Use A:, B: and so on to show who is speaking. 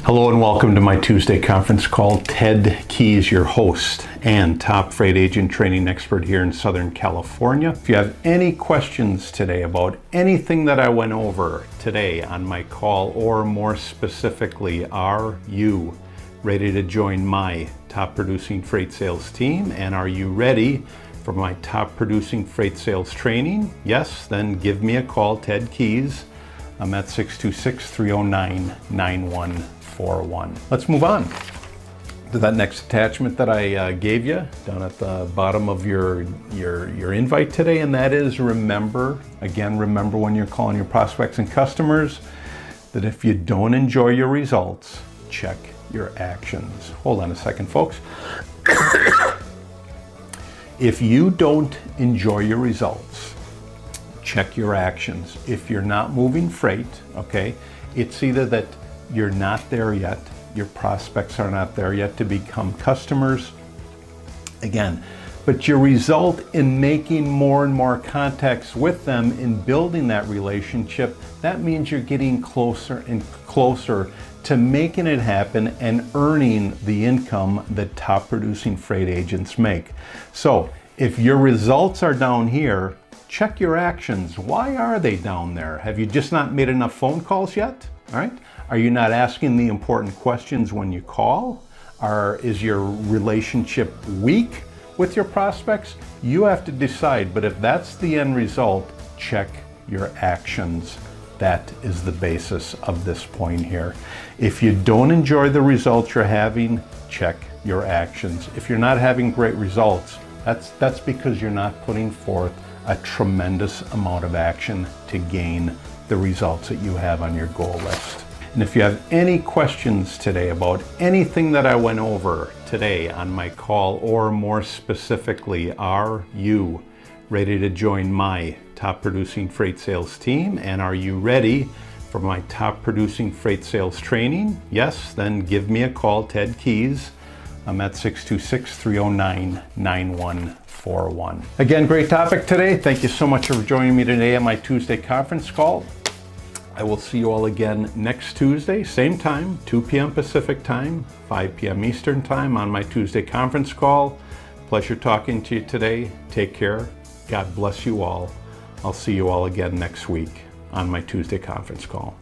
A: Hello and welcome to my Tuesday conference call. Ted Keys, your host and top freight agent training expert here in Southern California. If you have any questions today about anything that I went over today on my call, or more specifically, are you ready to join my top producing freight sales team? And are you ready for my top producing freight sales training? Yes, then give me a call, Ted Keys. I'm at 626-309-9141. Let's move on to that next attachment that I gave you down at the bottom of your invite today, and that is remember when you're calling your prospects and customers that if you don't enjoy your results, check your actions. Hold on a second, folks. If you don't enjoy your results, check your actions. If you're not moving freight, okay, it's either that you're not there yet, your prospects are not there yet to become customers, again, but your result in making more and more contacts with them, in building that relationship, that means you're getting closer and closer to making it happen and earning the income that top producing freight agents make. So if your results are down here, check your actions. Why are they down there? Have you just not made enough phone calls yet? All right. Are you not asking the important questions when you call? Is your relationship weak with your prospects? You have to decide, but if that's the end result, check your actions. That is the basis of this point here. If you don't enjoy the results you're having, check your actions. If you're not having great results, that's because you're not putting forth a tremendous amount of action to gain the results that you have on your goal list. And if you have any questions today about anything that I went over today on my call, or more specifically, are you ready to join my top producing freight sales team? And are you ready for my top producing freight sales training? Yes, then give me a call, Ted Keys. I'm at 626-309-9141. Again, great topic today. Thank you so much for joining me today on my Tuesday conference call. I will see you all again next Tuesday, same time, 2 p.m. Pacific time, 5 p.m. Eastern time on my Tuesday conference call. Pleasure talking to you today. Take care. God bless you all. I'll see you all again next week on my Tuesday conference call.